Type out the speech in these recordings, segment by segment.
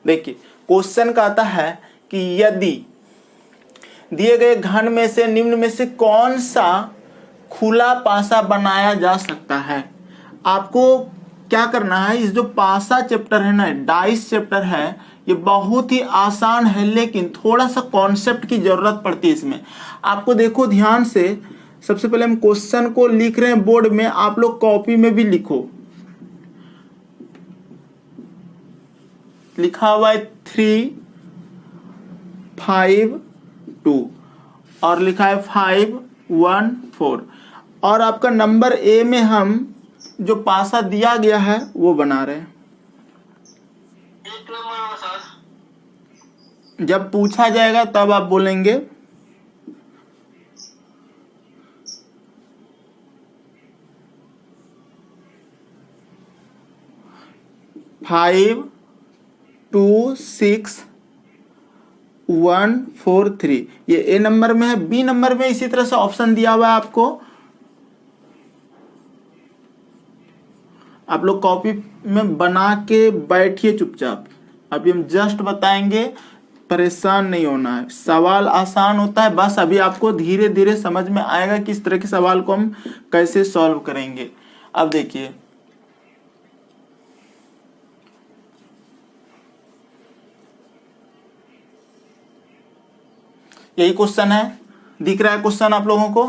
देखिए क्वेश्चन कहता है कि यदि दिए गए घन में से निम्न में से कौन सा खुला पासा बनाया जा सकता है। आपको क्या करना है, इस जो पासा चैप्टर है ना, डाइस चैप्टर है, ये बहुत ही आसान है लेकिन थोड़ा सा कॉन्सेप्ट की जरूरत पड़ती है इसमें। आपको देखो ध्यान से, सबसे पहले हम क्वेश्चन को लिख रहे हैं बोर्ड में, आप लोग कॉपी में भी लिखो। लिखा हुआ है 3, 5, 2 और लिखा है 5, 1, 4 और आपका नंबर ए में हम जो पासा दिया गया है वो बना रहे हैं। जब पूछा जाएगा तब आप बोलेंगे। फाइव 2 6 1 4 3 ये ए नंबर में है। बी नंबर में इसी तरह से ऑप्शन दिया हुआ है आपको, आप लोग कॉपी में बना के बैठिए चुपचाप। अभी हम जस्ट बताएंगे, परेशान नहीं होना है। सवाल आसान होता है, बस अभी आपको धीरे धीरे समझ में आएगा कि इस तरह के सवाल को हम कैसे सॉल्व करेंगे। अब देखिए यही क्वेश्चन है, दिख रहा है क्वेश्चन आप लोगों को।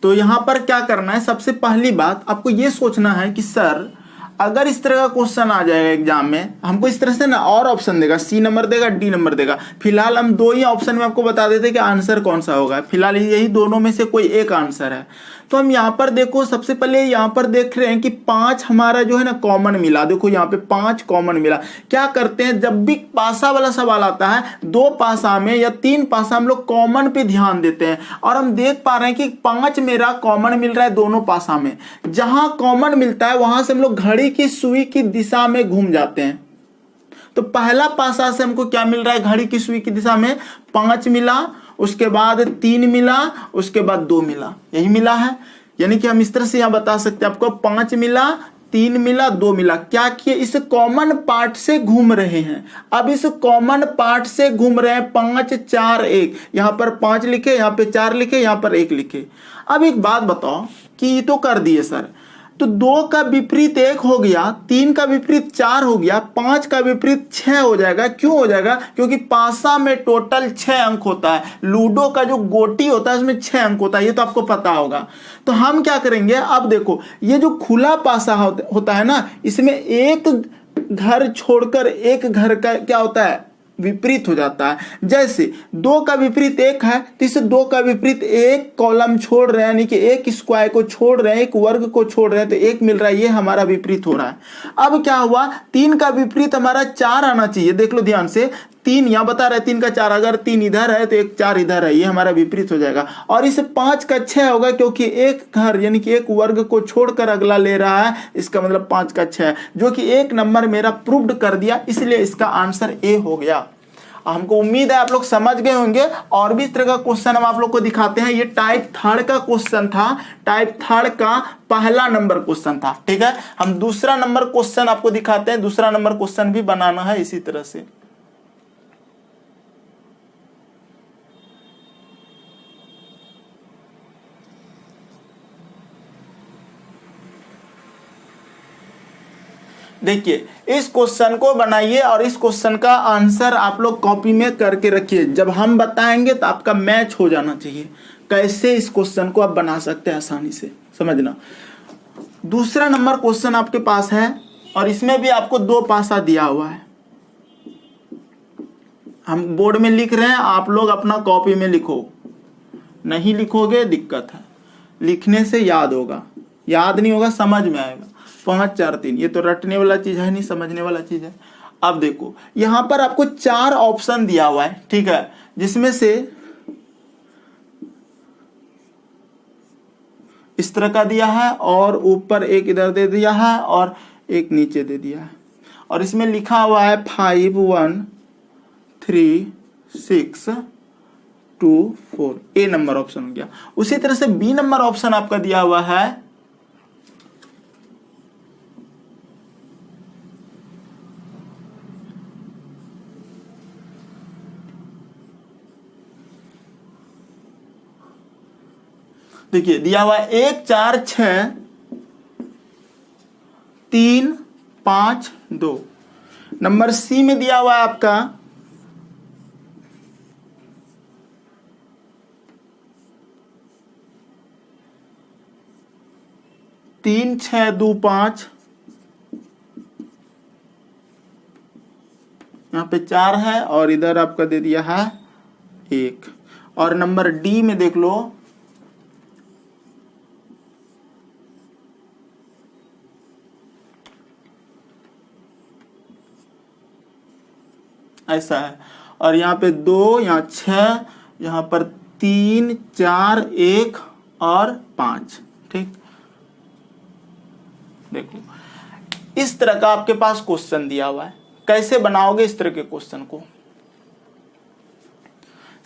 तो यहां पर क्या करना है, सबसे पहली बात आपको यह सोचना है कि सर अगर इस तरह का क्वेश्चन आ जाएगा एग्जाम में, हमको इस तरह से ना और ऑप्शन देगा, सी नंबर देगा, डी नंबर देगा। फिलहाल हम दो ही ऑप्शन में आपको बता देते कि आंसर कौन सा होगा। फिलहाल यही दोनों में से कोई एक आंसर है। तो हम यहाँ पर देखो, सबसे पहले यहाँ पर देख रहे हैं कि 5 हमारा जो है ना कॉमन मिला। देखो यहाँ पे 5 कॉमन मिला। क्या करते हैं, जब भी पासा वाला सवाल आता है, 2 पासा में या 3 पासा हम लोग कॉमन पे ध्यान देते हैं और हम देख पा रहे हैं कि 5 मेरा कॉमन मिल रहा है दोनों पासा में। जहां कॉमन मिलता है वहां से हम लोग घड़ी की सुई की दिशा में घूम जाते हैं। तो पहला पासा से हमको क्या मिल रहा है, घड़ी की सुई की दिशा में 5 मिला, उसके बाद 3 मिला, उसके बाद 2 मिला, यही मिला है। यानी कि हम इस तरह से यहां बता सकते हैं, आपको 5 मिला, 3 मिला, 2 मिला। क्या किए, इस कॉमन पार्ट से घूम रहे हैं। अब इस कॉमन पार्ट से घूम रहे हैं, 5 4 1, यहां पर 5 लिखे, यहां पे 4 लिखे, यहां पर 1 लिखे। अब एक बात बताओ कि ये तो कर दिए सर, तो 2 का विपरीत 1 हो गया, 3 का विपरीत 4 हो गया, 5 का विपरीत 6 हो जाएगा। क्यों हो जाएगा, क्योंकि पासा में टोटल 6 अंक होता है। लूडो का जो गोटी होता है उसमें 6 अंक होता है, ये तो आपको पता होगा। तो हम क्या करेंगे, अब देखो ये जो खुला पासा होता है ना, इसमें एक घर छोड़कर एक घर का क्या होता है, विपरीत हो जाता है। जैसे 2 का विपरीत 1 है, तो इसे 2 का विपरीत 1 कॉलम छोड़ रहे हैं, यानी कि 1 स्क्वायर को छोड़ रहे हैं, 1 वर्ग को छोड़ रहे हैं, तो 1 मिल रहा है, ये हमारा विपरीत हो रहा है। अब क्या हुआ, 3 का विपरीत हमारा 4 आना चाहिए। देख लो ध्यान से, 3 यहां बता रहा है 3 का 4, अगर 3 इधर है तो 1 4 इधर है, ये हमारा विपरीत हो जाएगा। और इसे 5 का 6 होगा, क्योंकि एक घर यानी कि 1 वर्ग को छोड़कर अगला ले रहा है, इसका मतलब 5 का 6, जो कि 1 नंबर मेरा प्रूव्ड कर दिया, इसलिए इसका आंसर ए हो गया। हमको उम्मीद है आप लोग समझ गए होंगे। और भी इस तरह का क्वेश्चन हम आप लोग को दिखाते हैं। ये टाइप 3 का क्वेश्चन था, टाइप 3 का पहला नंबर क्वेश्चन था। ठीक है, हम दूसरा नंबर क्वेश्चन आपको दिखाते हैं। दूसरा नंबर क्वेश्चन भी बनाना है इसी तरह से। देखिए इस क्वेश्चन को बनाइए और इस क्वेश्चन का आंसर आप लोग कॉपी में करके रखिए। जब हम बताएंगे तो आपका मैच हो जाना चाहिए। कैसे इस क्वेश्चन को आप बना सकते हैं आसानी से, समझना। दूसरा नंबर क्वेश्चन आपके पास है और इसमें भी आपको 2 पासा दिया हुआ है। हम बोर्ड में लिख रहे हैं, आप लोग अपना कॉपी में लिखो। नहीं लिखोगे दिक्कत है, लिखने से याद होगा, याद नहीं होगा समझ में आएगा। 5 4 3, ये तो रटने वाला चीज है नहीं, समझने वाला चीज है। अब देखो यहां पर आपको 4 ऑप्शन दिया हुआ है, ठीक है, जिसमें से इस तरह का दिया है और ऊपर एक इधर दे दिया है और एक नीचे दे दिया है। और इसमें लिखा हुआ है 5 1 3 6 2 4, ए नंबर ऑप्शन हो गया। उसी तरह से बी नंबर ऑप्शन आपका दिया हुआ है देखिए दिया हुआ 1 4 6 3 5 2। नंबर सी में दिया हुआ है आपका 3 6 2 5, यहाँ पे 4 है और इधर आपका दे दिया है 1। और नंबर डी में देख लो ऐसा है, और यहाँ पे 2, यहाँ 6, यहाँ पर 3 4 1 और 5। ठीक, देखो इस तरह का आपके पास क्वेश्चन दिया हुआ है। कैसे बनाओगे इस तरह के क्वेश्चन को,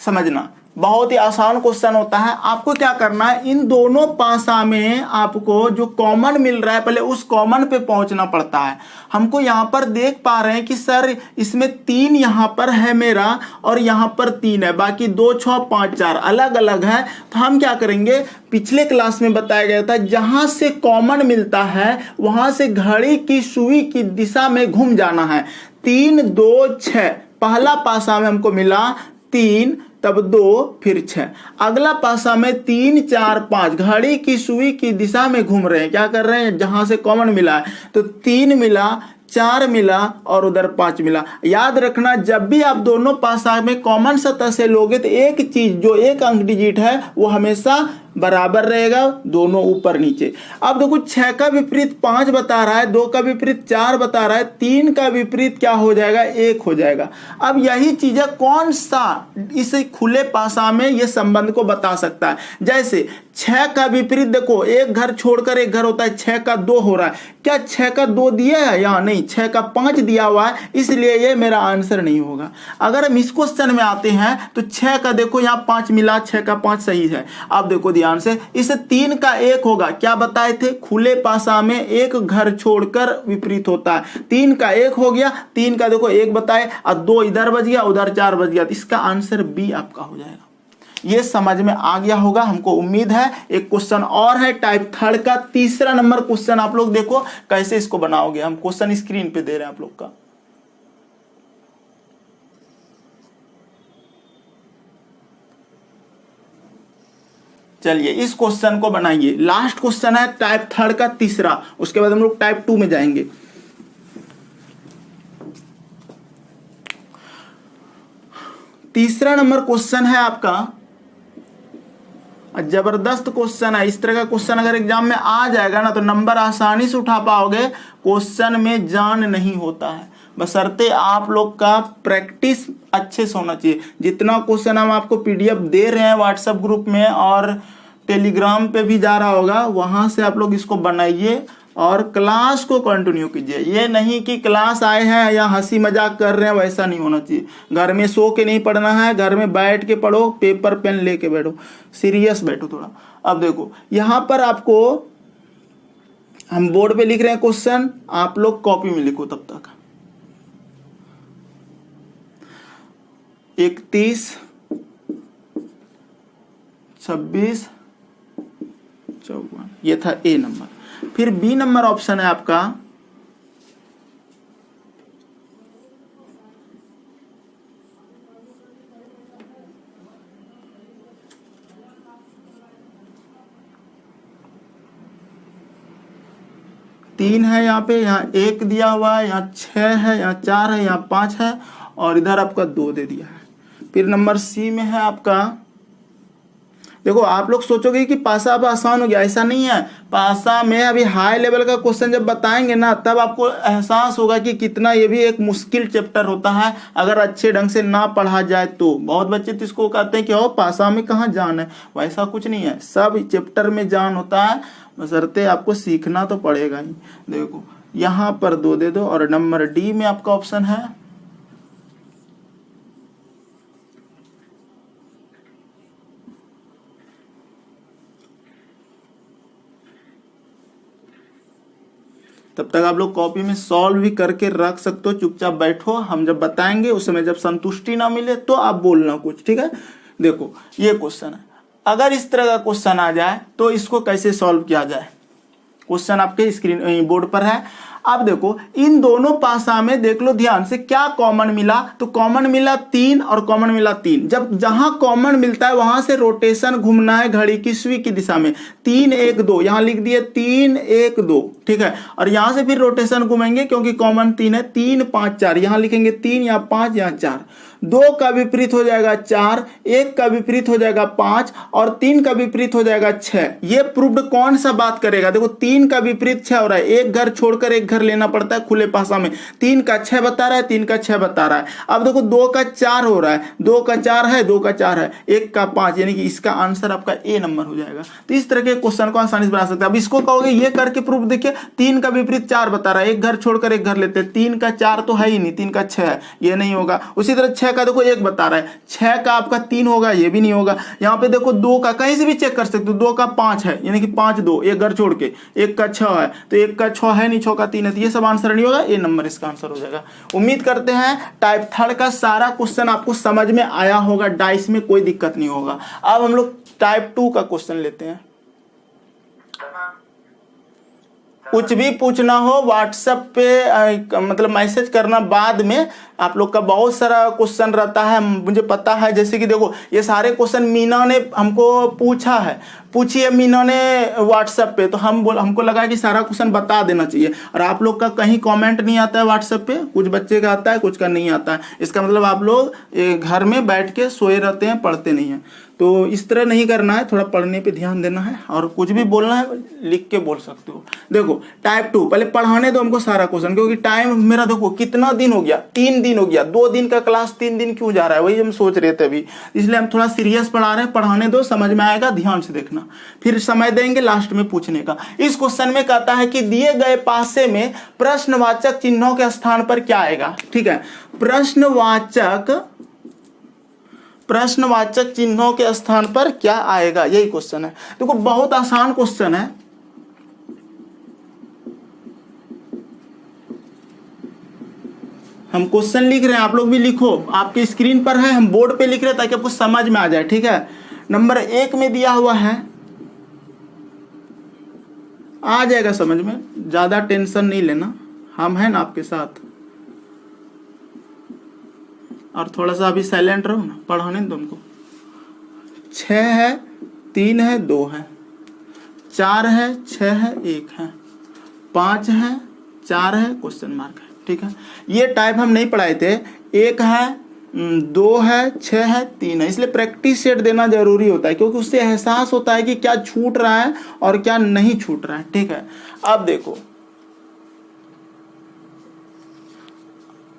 समझना बहुत ही आसान क्वेश्चन होता है। आपको क्या करना है, इन दोनों पासा में आपको जो कॉमन मिल रहा है पहले उस कॉमन पे पहुंचना पड़ता है। हमको यहाँ पर देख पा रहे हैं कि सर इसमें 3 यहाँ पर है मेरा और यहाँ पर 3 है, बाकी 2 6 5 4 अलग अलग है। तो हम क्या करेंगे, पिछले क्लास में बताया गया था जहां से कॉमन मिलता है वहां से घड़ी की सुई की दिशा में घूम जाना है। 3 2 6 पहला पासा में हमको मिला 3, तब 2 फिर 6। अगला पासा में 3 4 5 घड़ी की सुई की दिशा में घूम रहे हैं। क्या कर रहे हैं, जहां से कॉमन मिला है तो 3 मिला, 4 मिला और उधर 5 मिला। याद रखना जब भी आप दोनों पासा में कॉमन सतह से लोगे तो एक चीज जो एक अंक डिजिट है वो हमेशा बराबर रहेगा, दोनों ऊपर नीचे। अब देखो 6 का विपरीत 5 बता रहा है, 2 का विपरीत 4 बता रहा है, 3 का विपरीत क्या हो जाएगा, 1 हो जाएगा। अब यही चीजें कौन सा इस खुले पासा में ये संबंध को बता सकता है। जैसे 6 का विपरीत देखो, एक घर छोड़कर एक घर होता है, 6 का 2 हो रहा है। क्या 6 का 2 दिया है या नहीं, 6 का 5 दिया हुआ है, इसलिए ये मेरा आंसर नहीं होगा। अगर हम इस क्वेश्चन में आते हैं तो 6 का देखो यहाँ 5 मिला, 6 का 5 सही है। अब देखो ध्यान से, इस 3 का 1 होगा, क्या बताए थे, खुले पासा में एक घर छोड़कर विपरीत होता है। 3 का 1 हो गया, 3 का देखो 1 बताए और 2 इधर बच गया, उधर 4 बच गया, तो इसका आंसर बी आपका हो जाएगा। ये समझ में आ गया होगा हमको उम्मीद है। एक क्वेश्चन और है टाइप 3 का, तीसरा नंबर क्वेश्चन आप लोग देखो कैसे इसको बनाओगे। हम क्वेश्चन स्क्रीन पे दे रहे हैं आप लोग का। चलिए इस क्वेश्चन को बनाइए। लास्ट क्वेश्चन है टाइप 3 का तीसरा, उसके बाद हम लोग टाइप 2 में जाएंगे। तीसरा नंबर क्वेश्चन है आपका, जबरदस्त क्वेश्चन है। इस तरह का क्वेश्चन अगर एग्जाम में आ जाएगा ना तो नंबर आसानी से उठा पाओगे। क्वेश्चन में जान नहीं होता है, बशर्ते आप लोग का प्रैक्टिस अच्छे से होना चाहिए। जितना क्वेश्चन हम आपको पीडीएफ दे रहे हैं व्हाट्सएप ग्रुप में और टेलीग्राम पे भी जा रहा होगा, वहां से आप लोग इसको बनाइए और क्लास को कंटिन्यू कीजिए। ये नहीं कि क्लास आए हैं या हंसी मजाक कर रहे हैं, वैसा नहीं होना चाहिए। घर में सो के नहीं पढ़ना है, घर में बैठ के पढ़ो, पेपर पेन लेके बैठो, सीरियस बैठो थोड़ा। अब देखो यहाँ पर आपको हम बोर्ड पे लिख रहे हैं क्वेश्चन, आप लोग कॉपी में लिखो तब तक। 31 26 54, ये था ए नंबर। फिर बी नंबर ऑप्शन है आपका 3 है, यहाँ पे यहाँ 1 दिया हुआ है, यहाँ 6 है, यहाँ 4 है, यहाँ 5 है और इधर आपका 2 दे दिया है। फिर नंबर सी में है आपका, देखो आप लोग सोचोगे कि पासा अब आसान हो गया, ऐसा नहीं है। पासा में अभी हाई लेवल का क्वेश्चन जब बताएंगे ना तब आपको एहसास होगा कि कितना ये भी एक मुश्किल चैप्टर होता है अगर अच्छे ढंग से ना पढ़ा जाए तो। बहुत बच्चे तो इसको कहते हैं कि ओ पासा में कहाँ जान है, वैसा कुछ नहीं है, सब चैप्टर में जान होता है, बशर्ते आपको सीखना तो पड़ेगा ही। देखो यहाँ पर 2 दे दो और नंबर डी में आपका ऑप्शन है तब तक आप लोग कॉपी में सॉल्व भी करके रख सकते हो, चुपचाप बैठो, हम जब बताएंगे उस समय जब संतुष्टि ना मिले तो आप बोलना कुछ, ठीक है। देखो ये क्वेश्चन है, अगर इस तरह का क्वेश्चन आ जाए तो इसको कैसे सॉल्व किया जाए। क्वेश्चन आपके स्क्रीन बोर्ड पर है। अब देखो इन दोनों पासा में देख लो ध्यान से क्या कॉमन मिला, तो कॉमन मिला 3 और कॉमन मिला 3। जब जहां कॉमन मिलता है वहां से रोटेशन घूमना है घड़ी की सुई की दिशा में। 3 1 2 यहां लिख दिए 3 1 2, ठीक है। और यहां से फिर रोटेशन घूमेंगे क्योंकि कॉमन 3 है, 3 5 4 यहां लिखेंगे 3 यहाँ 5 यहाँ 4। 2 का विपरीत हो जाएगा 4, 1 का विपरीत हो जाएगा 5 और 3 का विपरीत हो जाएगा 6। ये प्रूव्ड कौन सा बात करेगा। देखो 3 का विपरीत 6 हो रहा है, एक घर छोड़कर एक घर लेना पड़ता है खुले पासा में। 3 का 6 बता रहा है, 3 का 6 बता रहा है। अब देखो 2 का 4 हो रहा है, 2 का 4 है, 2 का 4 है, 1 का 5, यानी कि इसका आंसर आपका ए नंबर हो जाएगा। तो इस तरह के क्वेश्चन को आसानी से बना सकते हैं। अब इसको कहोगे ये करके प्रूफ देखिए, 3 का विपरीत 4 बता रहा है, एक घर छोड़कर एक घर लेते हैं। 3 का 4 तो है ही नहीं, 3 का 6 है, ये नहीं होगा। उसी तरह 6 का देखो 1 बता रहा है, 6 का आपका 3 होगा, ये भी नहीं होगा। यहाँ पे देखो 2 का कहीं से भी चेक कर सकते हो, 2 का 5 है, यानी कि 5 2 एक घर छोड़ के, 1 का 6 है, तो 1 का 6 है नहीं, 6 का 3 है, तो ये सब आंसर नहीं होगा, ये नंबर इसका आंसर हो जाएगा। उम्मीद करते हैं टाइप थर्ड का सारा क्वेश्चन आपको समझ में आया होगा, डाइस में कोई दिक्कत नहीं होगा। अब हम लोग टाइप 2 का क्वेश्चन लेते हैं। कुछ भी पूछना हो व्हाट्सएप पे मतलब मैसेज करना, बाद में आप लोग का बहुत सारा क्वेश्चन रहता है, मुझे पता है। जैसे कि देखो ये सारे क्वेश्चन मीना ने हमको पूछी है मीना ने व्हाट्सएप पे, तो हमको लगा कि सारा क्वेश्चन बता देना चाहिए। और आप लोग का कहीं कमेंट नहीं आता है व्हाट्सएप पे, कुछ बच्चे का आता है, कुछ का नहीं आता है। इसका मतलब आप लोग घर में बैठ के सोए रहते हैं, पढ़ते नहीं हैं। तो इस तरह नहीं करना है, थोड़ा पढ़ने पे ध्यान देना है, और कुछ भी बोलना है लिख के बोल सकते हो। देखो टाइप 2 पहले पढ़ाने दो हमको सारा क्वेश्चन, क्योंकि टाइम मेरा देखो कितना दिन हो गया, 3 दिन हो गया। 2 दिन का क्लास 3 दिन क्यों जा रहा है, वही हम सोच रहे थे अभी, इसलिए हम थोड़ा सीरियस पढ़ा रहे हैं। पढ़ाने दो, समझ में आएगा, ध्यान से देखना, फिर समय देंगे लास्ट में पूछने का। इस क्वेश्चन में कहता है कि दिए गए पासे में प्रश्नवाचक चिन्हों के स्थान पर क्या आएगा। ठीक है, प्रश्नवाचक चिन्हों के स्थान पर क्या आएगा, यही क्वेश्चन है। देखो बहुत आसान क्वेश्चन है। हम क्वेश्चन लिख रहे हैं, आप लोग भी लिखो, आपके स्क्रीन पर है, हम बोर्ड पे लिख रहे हैं ताकि आपको समझ में आ जाए। ठीक है, नंबर 1 में दिया हुआ है, आ जाएगा समझ में, ज्यादा टेंशन नहीं लेना, हम हैं ना आपके साथ। और थोड़ा सा अभी साइलेंट रहो ना, पढ़ाने दो हमको। 6 है, 3 है, 2 है, 4 है, 6 है, 1 है, 5 है, 4 है, क्वेश्चन मार्क है। ठीक है, ये टाइप हम नहीं पढ़ाए थे। 1 है, 2 है, 6 है, 3 है, इसलिए प्रैक्टिस सेट देना जरूरी होता है, क्योंकि उससे एहसास होता है कि क्या छूट रहा है और क्या नहीं छूट रहा है। ठीक है, अब देखो,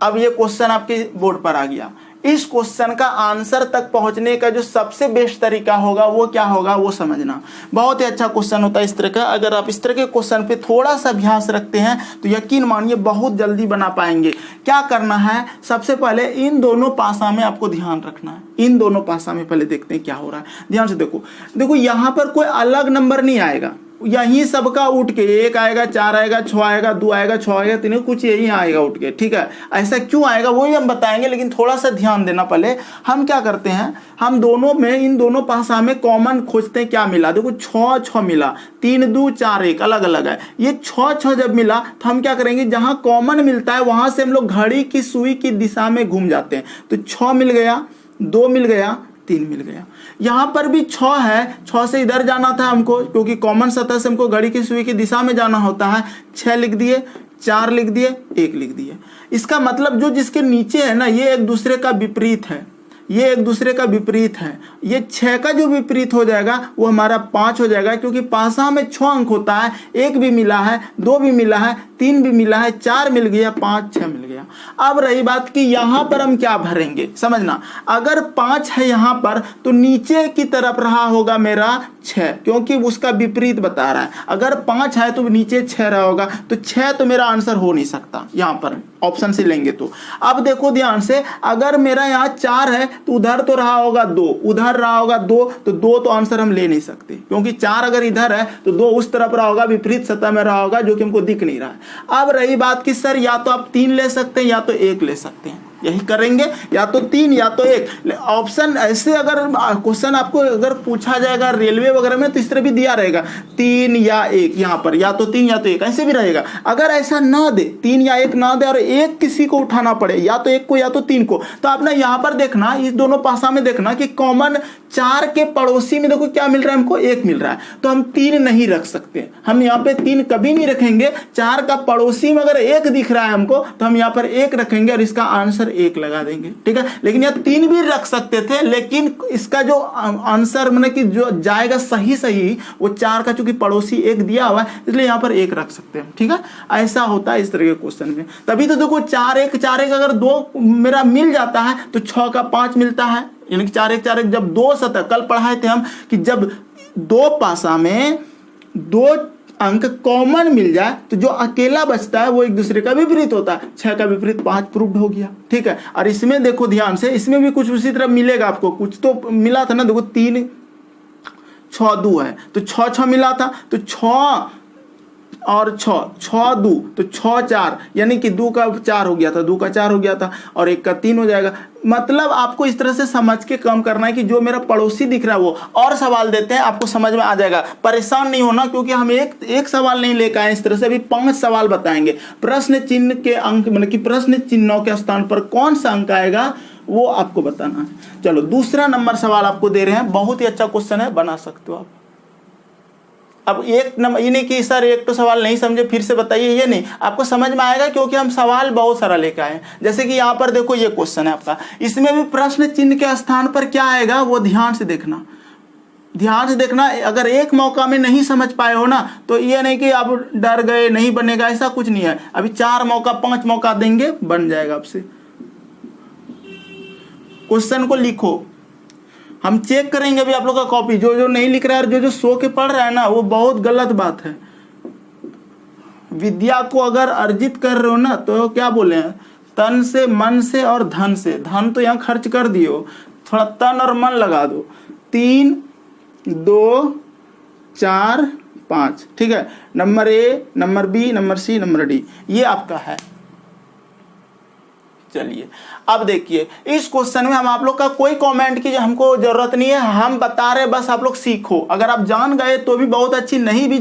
अब ये क्वेश्चन आपके बोर्ड पर आ गया। इस क्वेश्चन का आंसर तक पहुंचने का जो सबसे बेस्ट तरीका होगा वो क्या होगा, वो समझना। बहुत ही अच्छा क्वेश्चन होता है इस तरह का। अगर आप इस तरह के क्वेश्चन पे थोड़ा सा अभ्यास रखते हैं तो यकीन मानिए बहुत जल्दी बना पाएंगे। क्या करना है, सबसे पहले इन दोनों पासा में आपको ध्यान रखना है। इन दोनों पासा में पहले देखते हैं क्या हो रहा है, ध्यान से देखो। देखो यहाँ पर कोई अलग नंबर नहीं आएगा, यही सबका उठ के 1 आएगा, 4 आएगा, 6 आएगा, 2 आएगा, 6 आएगा, 3, कुछ यही आएगा उठ के। ठीक है, ऐसा क्यों आएगा वो ही हम बताएंगे, लेकिन थोड़ा सा ध्यान देना। पहले हम क्या करते हैं, हम दोनों में, इन दोनों पासा में कॉमन खोजते हैं क्या मिला। देखो 6 6 मिला, 3 2 4 1 अलग अलग है। ये 6 6 जब मिला तो हम क्या करेंगे, जहां कॉमन मिलता है वहां से हम लोग घड़ी की सुई की दिशा में घूम जाते हैं। तो 6 मिल गया, 2 मिल गया, 3 मिल गया। यहां पर भी 6 है, 6 से इधर जाना था हमको, क्योंकि कॉमन सतह से हमको घड़ी की सुई की दिशा में जाना होता है। 6 लिख दिए, 4 लिख दिए, 1 लिख दिए। इसका मतलब जो जिसके नीचे है ना, ये एक दूसरे का विपरीत है, ये एक दूसरे का विपरीत है। ये 6 का जो विपरीत हो जाएगा वो हमारा 5 हो जाएगा, क्योंकि पासा में 6 अंक होता है। 1 भी मिला है, 2 भी मिला है, 3 भी मिला है, 4 मिल गया, 5 6 मिल गया। अब रही बात कि यहां पर हम क्या भरेंगे, समझना। अगर 5 है यहां पर तो नीचे की तरफ रहा होगा मेरा 6, क्योंकि उसका विपरीत बता रहा है। अगर 5 है तो नीचे 6 रहा होगा, तो 6 तो मेरा आंसर हो नहीं सकता यहां पर, ऑप्शन से लेंगे तो। अब देखो ध्यान से, अगर मेरा यहाँ 4 है तो उधर तो रहा होगा 2, उधर रहा होगा 2, तो 2 तो आंसर हम ले नहीं सकते, क्योंकि 4 अगर इधर है तो 2 उस तरफ रहा होगा, विपरीत सतह में रहा होगा, जो कि हमको दिख नहीं रहा है। अब रही बात कि सर या तो आप 3 ले सकते हैं या तो 1 ले सकते हैं। यही करेंगे, या तो 3 या तो 1 ऑप्शन। ऐसे अगर क्वेश्चन आपको अगर पूछा जाएगा रेलवे वगैरह में तो इस तरह भी दिया रहेगा 3 या 1, यहाँ पर या तो 3 या तो 1 ऐसे भी रहेगा। अगर ऐसा ना दे, 3 या 1 ना दे और 1 किसी को उठाना पड़े, या तो 1 को या तो 3 को, तो आपने यहाँ पर देखना, इस दोनों पासा में देखना कि कॉमन 4 के पड़ोसी में देखो क्या मिल रहा है हमको, 1 मिल रहा है। तो हम 3 नहीं रख सकते, हम यहाँ पे 3 कभी नहीं रखेंगे। 4 का पड़ोसी में अगर 1 दिख रहा है हमको तो हम यहाँ पर 1 रखेंगे और इसका आंसर 1 लगा देंगे, ठीक है। लेकिन यहाँ 3 भी रख सकते थे, लेकिन इसका जो आंसर मतलब कि जो जाएगा सही वो 4 का, चूंकि पड़ोसी 1 दिया हुआ है इसलिए यहाँ पर 1 रख सकते हैं, ठीक है। ऐसा होता है इस तरह के क्वेश्चन में। तभी तो देखो 4 1 अगर 2 मेरा मिल जाता है तो 6 का 5 मिलता है, यानी कि 4 1 जब 2 सतह, कल पढ़ाए थे हम कि जब 2 पासा में 2 अंक कॉमन मिल जाए तो जो अकेला बचता है वो एक दूसरे का विपरीत होता है। 6 का विपरीत 5 प्रूव्ड हो गया, ठीक है। और इसमें देखो ध्यान से, इसमें भी कुछ उसी तरह मिलेगा आपको, कुछ तो मिला था ना, देखो 3 6 2 है तो 6 6 मिला था, तो 6 और 6 2 तो 6 4, यानी कि 2 का 4 हो गया था, 2 का 4 हो गया था और 1 का 3 हो जाएगा। मतलब आपको इस तरह से समझ के काम करना है कि जो मेरा पड़ोसी दिख रहा है वो, और सवाल देते हैं आपको समझ में आ जाएगा। परेशान नहीं होना, क्योंकि हम एक सवाल नहीं लेकर आए, इस तरह से अभी 5 सवाल बताएंगे। प्रश्न चिन्ह के अंक मतलब कि प्रश्न चिन्हों के स्थान पर कौन सा अंक आएगा वो आपको बताना है। चलो दूसरा नंबर सवाल आपको दे रहे हैं, बहुत ही अच्छा क्वेश्चन है, बना सकते हो आप। अब 1 नंबर, ये नहीं कि सर 1 तो सवाल नहीं समझे फिर से बताइए, ये नहीं, आपको समझ में आएगा क्योंकि हम सवाल बहुत सारा लेकर आए। जैसे कि यहाँ पर देखो ये क्वेश्चन है आपका, इसमें भी प्रश्न चिन्ह के स्थान पर क्या आएगा वो ध्यान से देखना, ध्यान से देखना। अगर एक मौका में नहीं समझ पाए हो ना तो ये नहीं कि आप डर गए नहीं बनेगा, ऐसा कुछ नहीं है। अभी 4 मौका 5 मौका देंगे, बन जाएगा आपसे। क्वेश्चन को लिखो, हम चेक करेंगे अभी आप लोग का कॉपी, जो नहीं लिख रहा है, जो सो के पढ़ रहा है ना, वो बहुत गलत बात है। विद्या को अगर अर्जित कर रहे हो ना तो क्या बोले हैं, तन से मन से और धन से। धन तो यहाँ खर्च कर दियो, थोड़ा तन और मन लगा दो। 3 2 4 5, ठीक है। Number A, number B, number C, number D, ये आपका है। चलिए अब देखिए, इस क्वेश्चन में हम आप लोग का कोई कमेंट की हमको जरूरत नहीं है, हम बता रहे बस आप लोग सीखो। अगर आप जान गए तो भी बहुत अच्छी, नहीं भी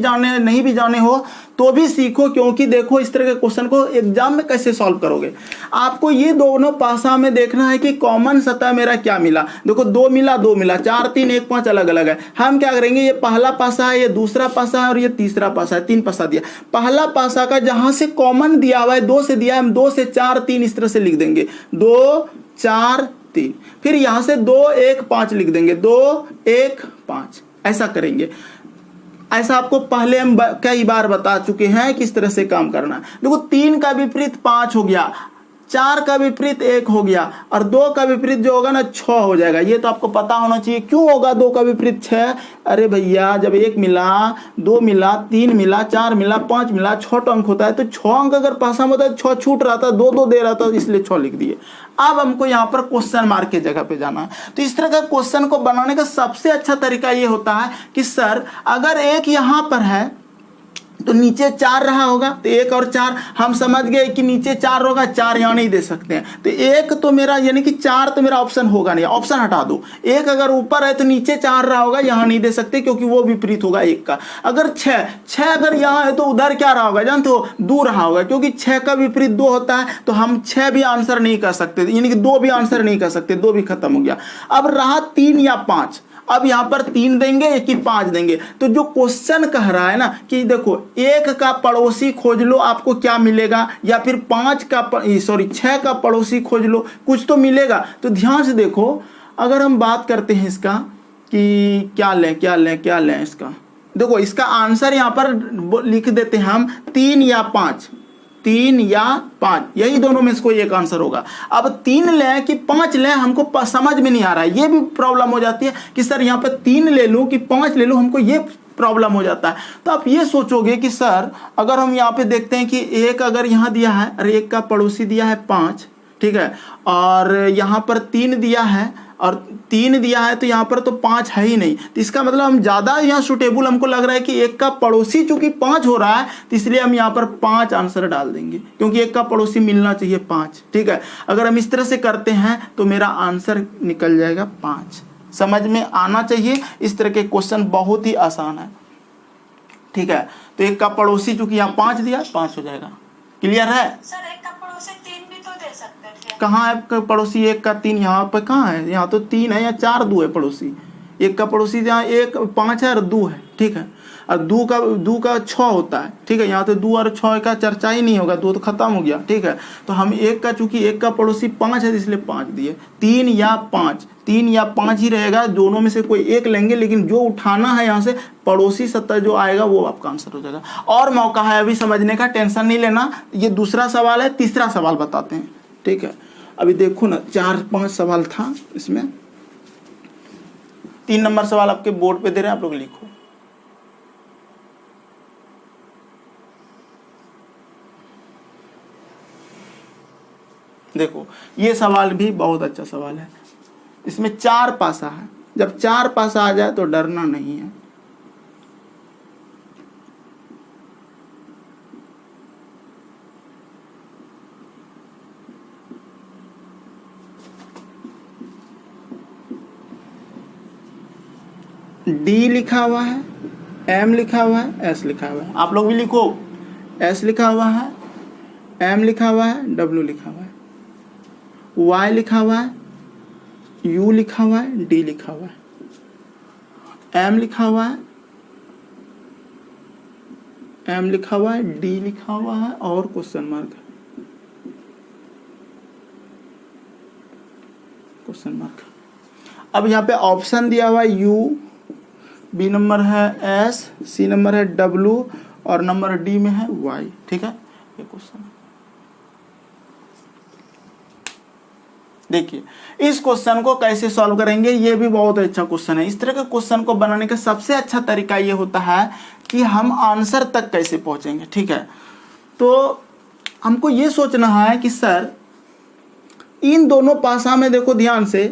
जाने हो तो भी सीखो, क्योंकि देखो इस तरह के क्वेश्चन को एग्जाम में कैसे सॉल्व करोगे। आपको ये दोनों पासा में देखना है कि कॉमन सतह मेरा क्या मिला। देखो 2 मिला 2 मिला, 4 3 1 5 अलग अलग है। हम क्या करेंगे, ये पहला पासा है, ये दूसरा पासा है और ये तीसरा पासा है, 3 पासा दिया। पहला पासा का जहां से कॉमन दिया हुआ है 2 से दिया है, हम 2 से 4 3 इस तरह से लिख देंगे, 2 4 3। फिर यहां से 2 1 5 लिख देंगे, 2 1 5, ऐसा करेंगे। ऐसा आपको पहले हम कई बार बता चुके हैं किस तरह से काम करना है। देखो 3 का विपरीत 5 हो गया, 4 का विपरीत 1 हो गया और 2 का विपरीत जो होगा ना 6 हो जाएगा। ये तो आपको पता होना चाहिए। क्यों होगा 2 का विपरीत 6? अरे भैया जब 1 मिला, 2 मिला, 3 मिला, 4 मिला, 5 मिला, 6 अंक होता है, तो 6 अंक अगर पासा में होता है, 6 छूट रहा था, 2 2 दे रहा था, इसलिए 6 लिख दिए। अब हमको यहाँ पर क्वेश्चन मार्क के जगह पे जाना है। तो इस तरह का क्वेश्चन को बनाने का सबसे अच्छा तरीका ये होता है कि सर अगर 1 यहाँ पर है तो नीचे 4 रहा होगा, तो 1 और 4 हम समझ गए कि नीचे 4 होगा, 4 यहाँ नहीं दे सकते हैं, तो 1 तो मेरा यानी कि 4 तो मेरा ऑप्शन होगा नहीं, ऑप्शन हटा दो। 1 अगर ऊपर है तो नीचे 4 रहा होगा, यहाँ नहीं दे सकते क्योंकि वो विपरीत होगा 1 का। अगर 6 अगर यहाँ है तो उधर क्या रहा होगा जानते हो, 2 रहा होगा, क्योंकि 6 का विपरीत 2 होता है, तो हम 6 भी आंसर नहीं कर सकते, यानी कि 2 भी आंसर नहीं कर सकते, 2 भी खत्म हो गया। अब रहा 3 या 5, अब यहां पर 3 देंगे कि 5 देंगे। तो जो क्वेश्चन कह रहा है ना कि देखो 1 का पड़ोसी खोज लो, आपको क्या मिलेगा, या फिर 6 का पड़ोसी खोज लो, कुछ तो मिलेगा। तो ध्यान से देखो, अगर हम बात करते हैं इसका कि क्या लें इसका, देखो इसका आंसर यहां पर लिख देते हैं हम 3 या 5, 3 या 5, यही दोनों में से कोई एक आंसर होगा। अब 3 लें कि 5 लें, हमको समझ में नहीं आ रहा है। ये भी प्रॉब्लम हो जाती है कि सर यहाँ पे 3 ले लूं कि 5 ले लूं, हमको ये प्रॉब्लम हो जाता है। तो आप ये सोचोगे कि सर अगर हम यहाँ पे देखते हैं कि 1 अगर यहाँ दिया है, अरे 1 का पड़ोसी दिया है 5, ठीक है, और यहाँ पर 3 दिया है और 3 दिया है तो यहाँ पर तो 5 है ही नहीं, तो इसका मतलब हम ज़्यादा यहाँ सुटेबल हमको लग रहा है कि 1 का पड़ोसी चूंकि 5 हो रहा है, तो इसलिए हम यहाँ पर 5 आंसर डाल देंगे, क्योंकि 1 का पड़ोसी मिलना चाहिए 5। ठीक है, अगर हम इस तरह से करते हैं तो मेरा आंसर निकल जाएगा 5। समझ में आना चाहिए, इस तरह के क्वेश्चन बहुत ही आसान है। ठीक है, तो 1 का पड़ोसी चूंकि यहाँ 5 दिया, 5 हो जाएगा। क्लियर है सर? 1 का पड़ोसी 3 भी तो दे सकते थे। कहाँ है पड़ोसी 1 का 3? यहाँ पर कहाँ है? यहाँ तो 3 है या 4 2 है पड़ोसी। 1 का पड़ोसी यहाँ 1 5 है और 2 है। ठीक है, और 2 का 6 होता है। ठीक है, यहाँ तो 2 और 6 का चर्चा ही नहीं होगा, 2 तो खत्म हो गया। ठीक है, तो हम 1 का चूंकि 1 का पड़ोसी 5 है इसलिए 5 दिए। 3 या 5 ही रहेगा, दोनों में से कोई एक लेंगे, लेकिन जो उठाना है यहाँ से पड़ोसी सत्ता जो आएगा वो आपका आंसर हो जाएगा। और मौका है अभी समझने का, टेंशन नहीं लेना। ये दूसरा सवाल है, तीसरा सवाल बताते हैं। ठीक है, अभी देखो ना 4-5 सवाल था इसमें। 3 नंबर सवाल आपके बोर्ड पे दे रहे हैं, आप लोग लिखो। देखो ये सवाल भी बहुत अच्छा सवाल है। इसमें 4 पासा है, जब 4 पासा आ जाए तो डरना नहीं है। डी लिखा हुआ है, एम लिखा हुआ है, एस लिखा हुआ है। आप लोग भी लिखो, एस लिखा हुआ है, एम लिखा हुआ है, डब्ल्यू लिखा हुआ है, वाई लिखा हुआ है, यू लिखा हुआ है, डी लिखा हुआ है, एम लिखा हुआ है, एम लिखा हुआ है, डी लिखा हुआ है और क्वेश्चन मार्क है। Question mark. अब यहाँ पे ऑप्शन दिया हुआ है यू, बी नंबर है एस, सी नंबर है डब्ल्यू और नंबर डी में है वाई। ठीक है, ये क्वेश्चन। देखिए इस क्वेश्चन को कैसे सॉल्व करेंगे, ये भी बहुत अच्छा क्वेश्चन है। इस तरह के क्वेश्चन को बनाने का सबसे अच्छा तरीका ये होता है कि हम आंसर तक कैसे पहुंचेंगे। ठीक है, तो हमको ये सोचना है कि सर इन दोनों पासा में देखो ध्यान से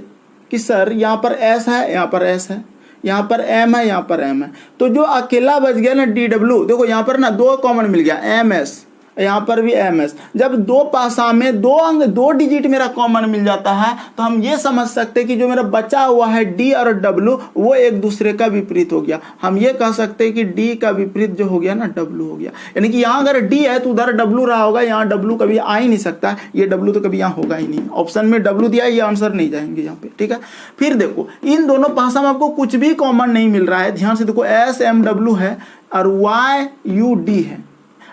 कि सर यहाँ पर एस है, यहाँ पर एस है, यहाँ पर एम है, यहाँ पर एम है, तो जो अकेला बच गया ना डी डब्ल्यू, देखो यहाँ पर ना 2 कॉमन मिल गया, एम एस, यहाँ पर भी एम एस। जब 2 पासा में 2 अंक 2 डिजिट मेरा कॉमन मिल जाता है तो हम ये समझ सकते हैं कि जो मेरा बचा हुआ है डी और डब्ल्यू वो एक दूसरे का विपरीत हो गया। हम ये कह सकते हैं कि डी का विपरीत जो हो गया ना डब्ल्यू हो गया, यानी कि यहाँ अगर डी है तो उधर डब्ल्यू रहा होगा, यहाँ डब्ल्यू कभी आ ही नहीं सकता, ये डब्ल्यू तो कभी यहाँ होगा ही नहीं। ऑप्शन में डब्ल्यू दिया, ये आंसर नहीं जाएंगे यहाँ पे। ठीक है, फिर देखो इन दोनों पासा में आपको कुछ भी कॉमन नहीं मिल रहा है, ध्यान से देखो एस एम डब्ल्यू है और वाई यू डी है,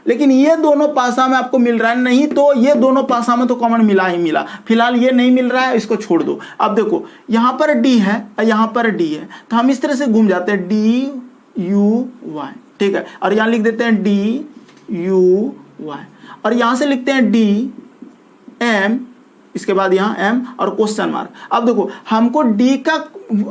लेकिन ये दोनों पासा में आपको मिल रहा है नहीं, तो ये दोनों पासा में तो कॉमन मिला ही मिला। फिलहाल ये नहीं मिल रहा है, इसको छोड़ दो। अब देखो यहाँ पर डी है और यहाँ पर डी है, तो हम इस तरह से घूम जाते हैं डी यू वाई। ठीक है, और यहाँ लिख देते हैं डी यू वाई और यहाँ से लिखते हैं डी एम, इसके बाद यहाँ एम और क्वेश्चन मार्क। अब देखो हमको डी का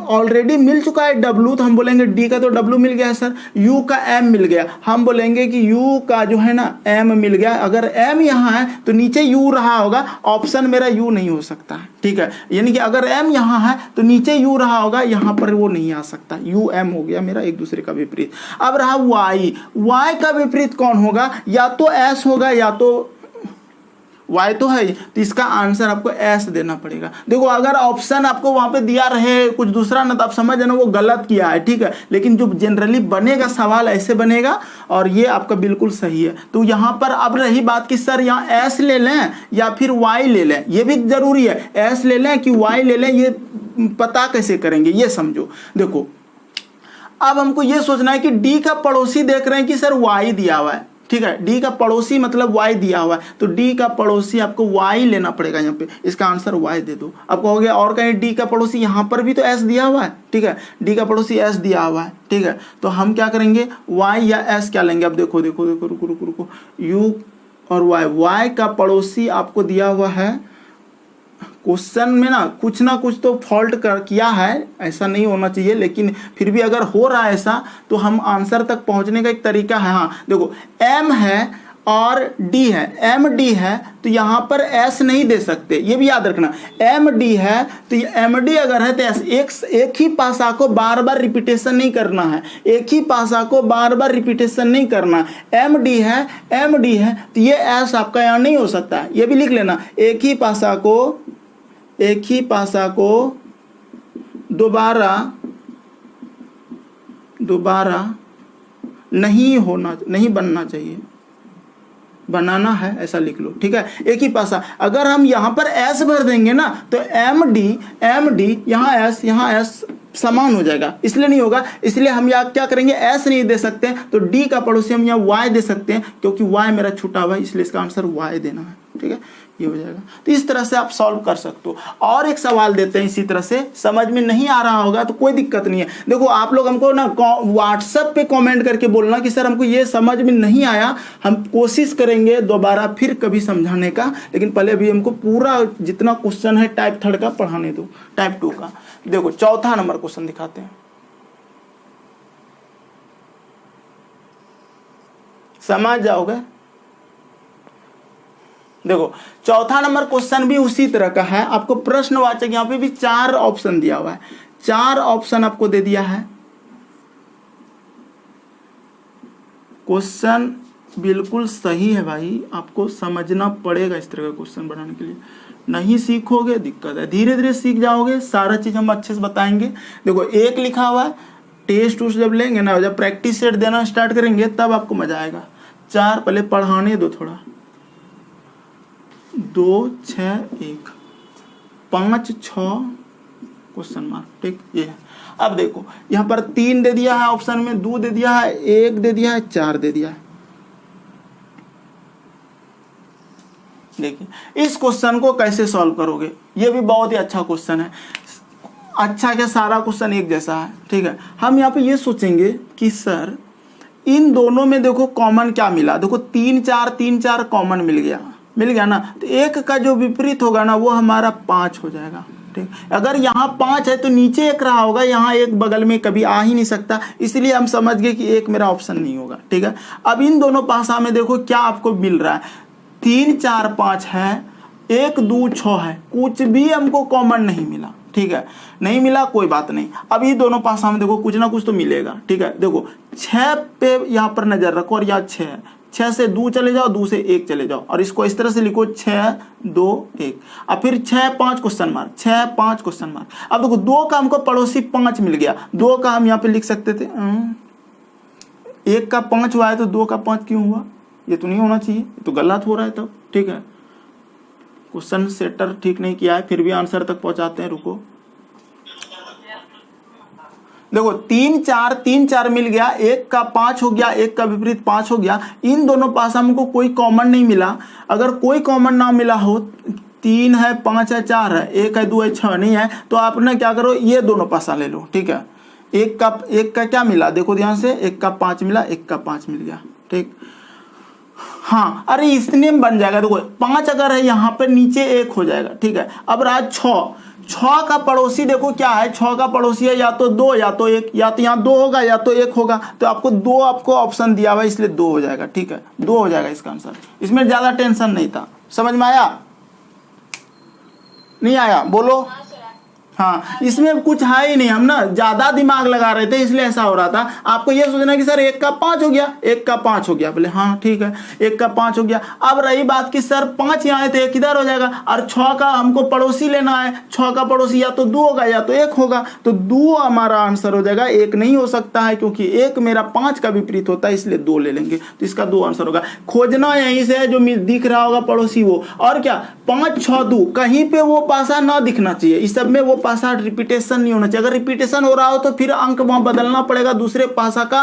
ऑलरेडी मिल चुका है डब्ल्यू, तो हम बोलेंगे डी का तो डब्ल्यू मिल गया है सर, यू का एम मिल गया, हम बोलेंगे कि यू का जो है ना एम मिल गया। अगर एम यहाँ है तो नीचे यू रहा होगा, ऑप्शन मेरा यू नहीं हो सकता है। ठीक है, यानी कि अगर एम यहाँ है तो नीचे यू रहा होगा, यहाँ पर वो नहीं आ सकता, यू एम हो गया मेरा एक दूसरे का विपरीत। अब रहा वाई, वाई का विपरीत कौन होगा, या तो एस होगा या तो वाई तो है, तो इसका आंसर आपको एस देना पड़ेगा। देखो अगर ऑप्शन आपको वहां पे दिया रहे कुछ दूसरा ना, तो आप समझ जाना वो गलत किया है। ठीक है, लेकिन जो जनरली बनेगा सवाल ऐसे बनेगा और ये आपका बिल्कुल सही है। तो यहाँ पर अब रही बात कि सर यहाँ एस ले लें या फिर वाई ले लें, ये भी जरूरी है। एस ले लें कि वाई ले लें, ये पता कैसे करेंगे ये समझो। देखो अब हमको ये सोचना है कि डी का पड़ोसी देख रहे हैं कि सर वाई दिया हुआ है। ठीक है, डी का पड़ोसी मतलब y दिया हुआ है, तो डी का पड़ोसी आपको y लेना पड़ेगा। यहाँ पे इसका आंसर y दे दो। अब कहोगे और कहीं डी का पड़ोसी, यहाँ पर भी तो s दिया हुआ है। ठीक है, डी का पड़ोसी s दिया हुआ है। ठीक है, तो हम क्या करेंगे y या s क्या लेंगे। अब देखो देखो देखो रुको रुको रुको, u और y का पड़ोसी आपको दिया हुआ है। क्वेश्चन में ना कुछ तो फॉल्ट किया है, ऐसा नहीं होना चाहिए, लेकिन फिर भी अगर हो रहा है ऐसा तो हम आंसर तक पहुंचने का एक तरीका है। हाँ देखो m है और डी है, एम डी है, तो यहाँ पर एस नहीं दे सकते, ये भी याद रखना। एम डी है तो ये एम डी अगर है तो एस, एक ही पासा को बार बार रिपीटेशन नहीं करना है, एक ही पासा को बार बार रिपीटेशन नहीं करना। एम डी है तो ये एस आपका यहाँ नहीं हो सकता है, ये भी लिख लेना। एक ही पासा को दोबारा नहीं बनना चाहिए, बनाना है ऐसा लिख लो, ठीक है। एक ही पासा, अगर हम यहाँ पर एस भर देंगे ना तो एम डी यहाँ एस समान हो जाएगा, इसलिए नहीं होगा। इसलिए हम यहाँ क्या करेंगे, एस नहीं दे सकते तो डी का पड़ोसी हम यहाँ वाई दे सकते हैं, क्योंकि वाई मेरा छूटा हुआ है, इसलिए इसका आंसर वाई देना है, ठीक है। ये हो जाएगा। तो इस तरह से आप सॉल्व कर सकते हो। और एक सवाल देते हैं इसी तरह से, समझ में नहीं आ रहा होगा तो कोई दिक्कत नहीं है। देखो आप लोग हमको ना व्हाट्सएप पे कमेंट करके बोलना कि सर हमको ये समझ में नहीं आया, हम कोशिश करेंगे दोबारा फिर कभी समझाने का, लेकिन पहले अभी हमको पूरा जितना क्वेश्चन है टाइप 3 का पढ़ाने दो, टाइप 2 का। देखो चौथा नंबर क्वेश्चन दिखाते हैं, समझ जाओगे। देखो चौथा नंबर क्वेश्चन भी उसी तरह का है, आपको प्रश्नवाचक यहाँ पे भी 4 ऑप्शन दिया हुआ है, 4 ऑप्शन आपको दे दिया है। क्वेश्चन बिल्कुल सही है भाई, आपको समझना पड़ेगा इस तरह का क्वेश्चन बनाने के लिए। नहीं सीखोगे दिक्कत है, धीरे धीरे सीख जाओगे, सारा चीज हम अच्छे से बताएंगे। देखो 1 लिखा हुआ है, टेस्ट उस जब लेंगे ना, जब प्रैक्टिस सेट देना स्टार्ट करेंगे तब आपको मजा आएगा। 4 पहले पढ़ाने दो थोड़ा, 2 6 1 5 6 क्वेश्चन मार्क, ठीक। ये है। अब देखो यहाँ पर 3 दे दिया है ऑप्शन में, 2 दे दिया है, 1 दे दिया है, 4 दे दिया है। देखिए इस क्वेश्चन को कैसे सॉल्व करोगे, ये भी बहुत ही अच्छा क्वेश्चन है। अच्छा क्या, सारा क्वेश्चन एक जैसा है, ठीक है। हम यहाँ पे ये सोचेंगे कि सर इन दोनों में देखो कॉमन क्या मिला, देखो 3 4 कॉमन मिल गया ना, तो 1 का जो विपरीत होगा ना वो हमारा 5 हो जाएगा, ठीक। अगर यहाँ 5 है तो नीचे 1 रहा होगा, यहाँ 1 बगल में कभी आ ही नहीं सकता, इसलिए हम समझ गए कि 1 मेरा ऑप्शन नहीं होगा, ठीक है। अब इन दोनों पासा में देखो क्या आपको मिल रहा है, 3 4 5 है, 1 2 6 है, कुछ भी हमको कॉमन नहीं मिला, ठीक है। नहीं मिला कोई बात नहीं, अब ये दोनों पासा में देखो कुछ ना कुछ तो मिलेगा, ठीक है। देखो 6 पे यहाँ पर नजर रखो और यहाँ 6 है, 6 से 2 चले जाओ, 2 से 1 चले जाओ, और इसको इस तरह से लिखो 6 2 1। अब फिर 6 5 क्वेश्चन मार्क, 6 5 क्वेश्चन मार्क। अब देखो 2 का हमको पड़ोसी 5 मिल गया, 2 का हम यहाँ पे लिख सकते थे 1 का 5 हुआ है तो 2 का 5 क्यों हुआ, ये तो नहीं होना चाहिए, ये तो गलत हो रहा है तब, ठीक है। क्वेश्चन सेटर ठीक नहीं किया है, फिर भी आंसर तक पहुंचाते हैं, रुको। देखो 3 4 मिल गया, 1 का 5 हो गया, 1 का विपरीत 5 हो गया। इन दोनों पास हमको कोई कॉमन नहीं मिला, अगर कोई कॉमन ना मिला हो, 3 है 5 है 4 है, 1 है 2 है 6 नहीं है, तो आपने क्या करो ये दोनों पासा ले लो, ठीक है। 1 का क्या मिला, देखो ध्यान से, 1 का 5 मिला, 1 का 5 मिल गया, ठीक। हाँ अरे इसने बन जाएगा, देखो 5 अगर है यहाँ पे नीचे 1 हो जाएगा, ठीक है। अब रहा 6 का पड़ोसी देखो क्या है, 6 का पड़ोसी है या तो 2 या तो 1, या तो यहाँ 2 होगा या तो 1 होगा, तो आपको 2 आपको ऑप्शन दिया हुआ है, इसलिए 2 हो जाएगा, ठीक है। 2 हो जाएगा इसका आंसर, इसमें ज्यादा टेंशन नहीं था। समझ में आया, नहीं आया बोलो। हाँ इसमें कुछ है ही नहीं, हम ना ज्यादा दिमाग लगा रहे थे इसलिए ऐसा हो रहा था। आपको ये सोचना कि सर 1 का 5 हो गया, 1 का 5 हो गया, बोले हाँ ठीक है 1 का 5 हो गया। अब रही बात कि सर 5 यहाँ है तो 1 इधर हो जाएगा, और 6 का हमको पड़ोसी लेना है, 6 का पड़ोसी या तो 2 होगा या तो 1 होगा, तो 2 हमारा आंसर हो जाएगा, 1 नहीं हो सकता है क्योंकि 1 मेरा 5 का विपरीत होता है, इसलिए 2 ले लेंगे, तो इसका 2 आंसर होगा। खोजना यहीं से है जो दिख रहा होगा पड़ोसी वो, और क्या 5 6 2 कहीं पे वो पासा ना दिखना चाहिए, इस सब में वो पासा रिपीटेशन नहीं होना चाहिए। अगर रिपीटेशन हो रहा हो तो फिर अंक वहां बदलना पड़ेगा, दूसरे पासा का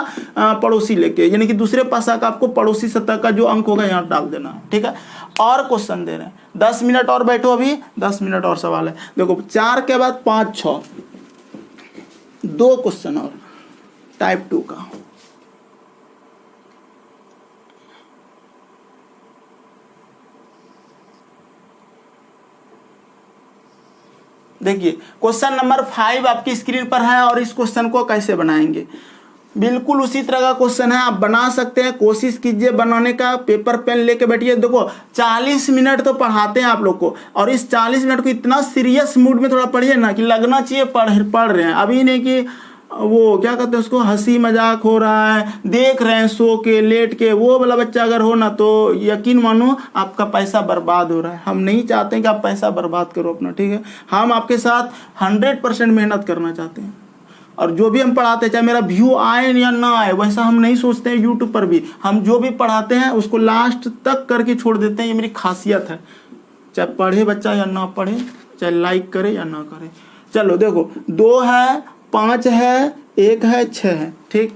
पड़ोसी लेके, यानी कि दूसरे पासा का आपको पड़ोसी सतह का जो अंक होगा यहाँ डाल देना, ठीक है। और क्वेश्चन दे रहे हैं, 10 मिनट और बैठो, अभी 10 मिनट और सवाल है। देखो 4 के बाद 5 6 2 क्वेश्चन और टाइप 2 का। देखिए क्वेश्चन नंबर 5 आपकी स्क्रीन पर है, और इस क्वेश्चन को कैसे बनाएंगे। बिल्कुल उसी तरह का क्वेश्चन है, आप बना सकते हैं, कोशिश कीजिए बनाने का। पेपर पेन लेके बैठिए। देखो 40 मिनट तो पढ़ाते हैं आप लोग को, और इस 40 मिनट को इतना सीरियस मूड में थोड़ा पढ़िए ना कि लगना चाहिए पढ़ रहे हैं, अभी नहीं कि वो क्या कहते हैं उसको, हंसी मजाक हो रहा है, देख रहे हैं सो के लेट के, वो वाला बच्चा अगर हो ना तो यकीन मानो आपका पैसा बर्बाद हो रहा है। हम नहीं चाहते हैं कि आप पैसा बर्बाद करो अपना, ठीक है। हम आपके साथ 100% मेहनत करना चाहते हैं, और जो भी हम पढ़ाते हैं चाहे मेरा व्यू आए या ना आए, वैसा हम नहीं सोचते हैं। यूट्यूब पर भी हम जो भी पढ़ाते हैं उसको लास्ट तक करके छोड़ देते हैं, ये मेरी खासियत है। चाहे पढ़े बच्चा या ना पढ़े, चाहे लाइक करे या ना करे। चलो देखो 2 है, 5 है, 1 है, 6 है, ठीक।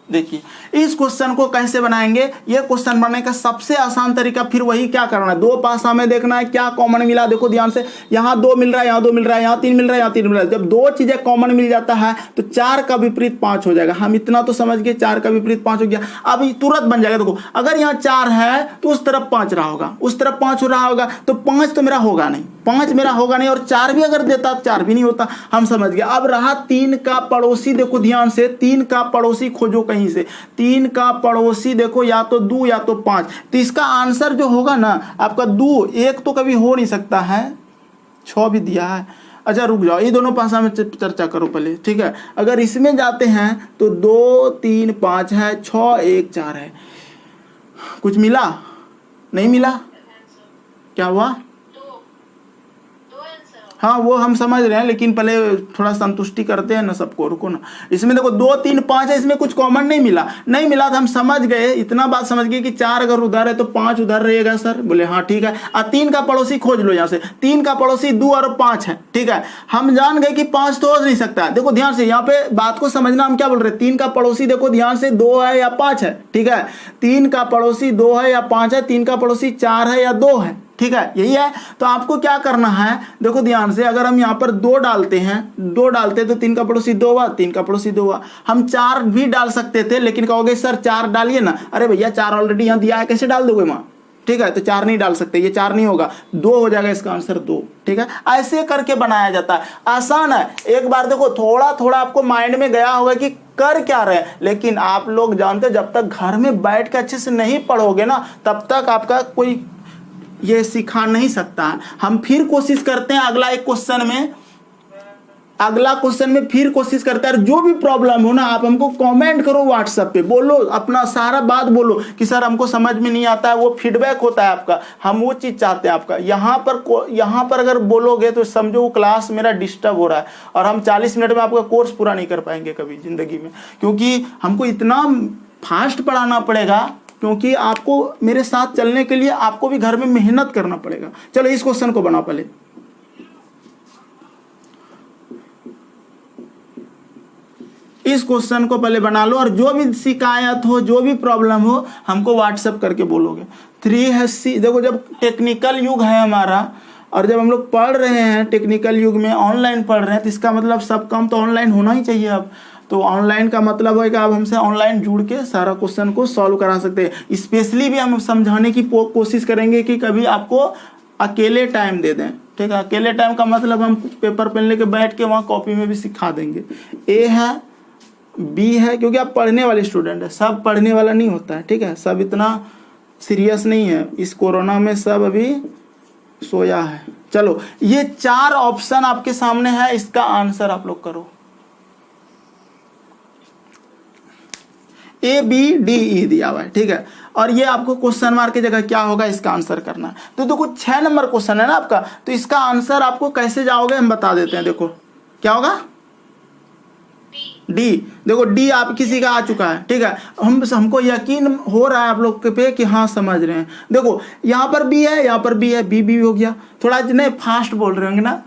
देखिए इस क्वेश्चन को कैसे बनाएंगे। ये क्वेश्चन बनाने का सबसे आसान तरीका फिर वही क्या करना है, 2 पासा में देखना है क्या कॉमन मिला। देखो ध्यान से, यहाँ 2 मिल रहा है, यहाँ 2 मिल रहा है, यहाँ 3 मिल रहा है, यहाँ 3 मिल रहा है। जब 2 चीजें कॉमन मिल जाता है तो 4 का विपरीत 5 हो जाएगा। हम इतना तो समझ गए, 4 का विपरीत 5 हो गया। अब ये तुरंत बन जाएगा। देखो अगर यहाँ 4 है तो उस तरफ 5 रहा होगा, उस तरफ 5 हो रहा होगा, तो 5 तो मेरा होगा नहीं, 5 मेरा होगा नहीं, और 4 भी अगर देता तो 4 भी नहीं होता। हम समझ गए। अब रहा 3 का पड़ोसी। देखो ध्यान से, 3 का पड़ोसी खोजो कहीं से। 3 का पड़ोसी देखो या तो 2 या तो 5। तो इसका आंसर जो होगा ना आपका 2, 1 तो कभी हो नहीं सकता है, 6 भी दिया है। अच्छा रुक जाओ, ये दोनों पासा में चर्चा करो पहले, ठीक है। अगर इसमें जाते हैं तो 2 3 5 है, 6 1 4 है। कुछ मिला? नहीं मिला? क्या हुआ? हाँ वो हम समझ रहे हैं, लेकिन पहले थोड़ा संतुष्टि करते हैं ना सबको। रुको ना, इसमें देखो 2 3 5 है, इसमें कुछ कॉमन नहीं मिला। नहीं मिला तो हम समझ गए, इतना बात समझ गए कि 4 अगर उधर है तो 5 उधर रहेगा सर। बोले हाँ ठीक है। 3 का पड़ोसी खोज लो यहाँ से। 3 का पड़ोसी 2 और 5 है, ठीक है। हम जान गए कि 5 तो हो नहीं सकता। देखो ध्यान से यहाँ पे बात को समझना, हम क्या बोल रहे हैं। 3 का पड़ोसी देखो ध्यान से 2 है या 5 है, ठीक है। 3 का पड़ोसी 2 है या 5 है, 3 का पड़ोसी 4 है या 2 है, ठीक है, यही है। तो आपको क्या करना है, देखो ध्यान से, अगर हम यहाँ पर 2 डालते हैं, 2 डालते तो 3 का पड़ोसी 2 हुआ, 3 का पड़ोसी 2 हुआ। हम 4 भी डाल सकते थे, लेकिन कहोगे सर 4 डालिए ना। अरे भैया 4 ऑलरेडी यहाँ दिया है, कैसे डाल दोगे माँ, ठीक है। तो 4 नहीं डाल सकते, ये 4 नहीं होगा, 2 हो जाएगा इसका आंसर 2, ठीक है। ऐसे करके बनाया जाता है, आसान है। एक बार देखो थोड़ा थोड़ा आपको माइंड में गया होगा कि कर क्या रहे हैं, लेकिन आप लोग जानते जब तक घर में बैठ के अच्छे से नहीं पढ़ोगे ना, तब तक आपका कोई ये सिखा नहीं सकता है। हम फिर कोशिश करते हैं अगला क्वेश्चन में फिर कोशिश करते हैं। जो भी प्रॉब्लम हो ना आप हमको कमेंट करो, व्हाट्सएप पे बोलो, अपना सारा बात बोलो कि सर हमको समझ में नहीं आता है। वो फीडबैक होता है आपका, हम वो चीज़ चाहते हैं आपका। यहाँ पर अगर बोलोगे तो समझो वो क्लास मेरा डिस्टर्ब हो रहा है, और हम 40 मिनट में आपका कोर्स पूरा नहीं कर पाएंगे कभी ज़िंदगी में, क्योंकि हमको इतना फास्ट पढ़ाना पड़ेगा, क्योंकि आपको मेरे साथ चलने के लिए आपको भी घर में मेहनत करना पड़ेगा। चलो इस क्वेश्चन को बनाओ पहले। इस क्वेश्चन को पहले बना लो, और जो भी शिकायत हो, जो भी प्रॉब्लम हो, हमको व्हाट्सएप करके बोलोगे। 3 है सी। देखो जब टेक्निकल युग है हमारा, और जब हम लोग पढ़ रहे हैं टेक्निकल युग में, ऑनलाइन पढ़ रहे हैं, तो इसका मतलब सब काम तो ऑनलाइन होना ही चाहिए अब। तो ऑनलाइन का मतलब है कि आप हमसे ऑनलाइन जुड़ के सारा क्वेश्चन को सॉल्व करा सकते हैं। स्पेशली भी हम समझाने की कोशिश करेंगे कि कभी आपको अकेले टाइम दे दें, ठीक है। अकेले टाइम का मतलब हम पेपर पेन लेके बैठ के वहाँ कॉपी में भी सिखा देंगे। ए है, बी है, क्योंकि आप पढ़ने वाले स्टूडेंट है, सब पढ़ने वाला नहीं होता है, ठीक है। सब इतना सीरियस नहीं है, इस कोरोना में सब अभी सोया है। चलो ये 4 ऑप्शन आपके सामने है, इसका आंसर आप लोग करो। A B D E दिया हुआ है, ठीक है। और ये आपको क्वेश्चन मार्क की जगह क्या होगा, इसका आंसर करना है। तो देखो 6 नंबर क्वेश्चन है ना आपका, तो इसका आंसर आपको कैसे जाओगे हम बता देते हैं। देखो क्या होगा, डी। देखो डी आप किसी का आ चुका है, ठीक है। हमको यकीन हो रहा है आप लोग पे कि हाँ समझ रहे हैं। देखो यहाँ पर बी है, यहाँ पर बी है, बी हो गया। थोड़ा नहीं फास्ट बोल रहे होंगे ना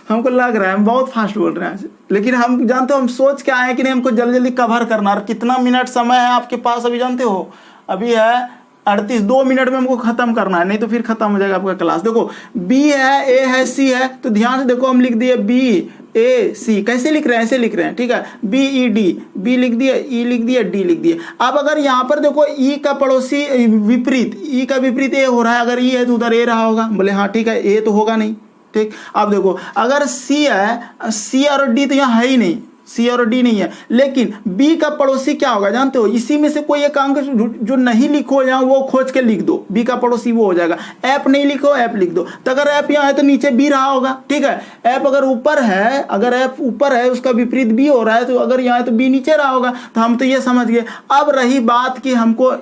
हमको लग रहा है हम बहुत फास्ट बोल रहे हैं, लेकिन हम जानते हो हम सोच के आए हैं कि नहीं, हमको जल्दी जल्दी कवर करना। और कितना मिनट समय है आपके पास अभी जानते हो, अभी है 38, 2 मिनट में हमको खत्म करना है, नहीं तो फिर खत्म हो जाएगा आपका क्लास। देखो बी है, ए है, सी है, तो ध्यान से देखो हम लिख दिए बी ए सी। कैसे लिख रहे हैं, ऐसे लिख रहे हैं, ठीक है। बी ई डी, बी लिख दिए, ई लिख दिए, डी लिख दिए। अब अगर यहाँ पर देखो ई का पड़ोसी विपरीत, ई का विपरीत ए हो रहा है, अगर ई है तो उधर ए रहा होगा। बोले हाँ ठीक है, ए तो होगा नहीं, ठीक। अब देखो अगर सी है, सी और डी तो यहाँ है ही नहीं, सी और डी नहीं है, लेकिन बी का पड़ोसी क्या होगा जानते हो? इसी में से कोई एक अंक जो नहीं लिखो यहाँ वो खोज के लिख दो, बी का पड़ोसी वो हो जाएगा। एफ नहीं लिखो, एफ लिख दो। तो अगर एफ यहाँ है तो नीचे बी रहा होगा, ठीक है। एफ अगर ऊपर है, अगर एफ ऊपर है उसका विपरीत बी हो रहा है, तो अगर यहाँ है तो बी नीचे रहा होगा। तो हम तो ये समझ गए। अब रही बात कि हमको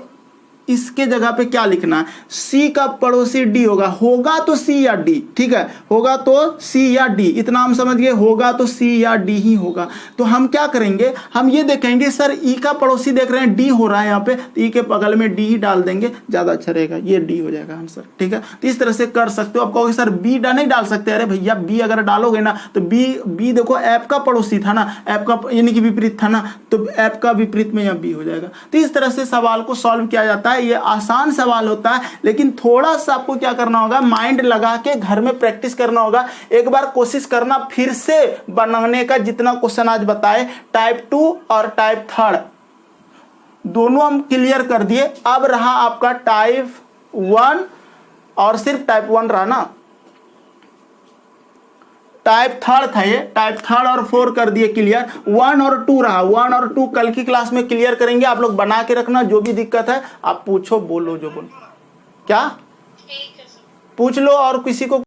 इसके जगह पे क्या लिखना है। सी का पड़ोसी डी होगा तो सी या डी, ठीक है, होगा तो सी या डी, इतना हम समझ गए, होगा तो सी या डी ही होगा। तो हम क्या करेंगे, हम ये देखेंगे सर ई का पड़ोसी देख रहे हैं डी हो रहा है यहाँ पे, तो ई के बगल में डी ही डाल देंगे, ज्यादा अच्छा रहेगा, ये डी हो जाएगा आंसर, ठीक है। तो इस तरह से कर सकते हो। आप कहोगे सर बी नहीं डाल सकते, अरे भैया बी अगर डालोगे ना तो बी देखो एफ का पड़ोसी था ना, एफ का यानी कि विपरीत था ना, तो एफ का विपरीत में यहाँ बी हो जाएगा। तो इस तरह से सवाल को सॉल्व किया जाता है। ये आसान सवाल होता है, लेकिन थोड़ा सा आपको क्या करना होगा, माइंड लगा के घर में प्रैक्टिस करना होगा। एक बार कोशिश करना फिर से बनाने का, जितना क्वेश्चन आज बताए टाइप 2 और टाइप 3 दोनों हम क्लियर कर दिए। अब रहा आपका टाइप 1 और सिर्फ टाइप 1 रहा ना, टाइप 3 था ये, टाइप 3 और 4 कर दिए क्लियर। 1 और 2 रहा, 1 और 2 कल की क्लास में क्लियर करेंगे। आप लोग बना के रखना, जो भी दिक्कत है आप पूछो, बोलो जो बोलो। क्या ठीक है सर। पूछ लो और किसी को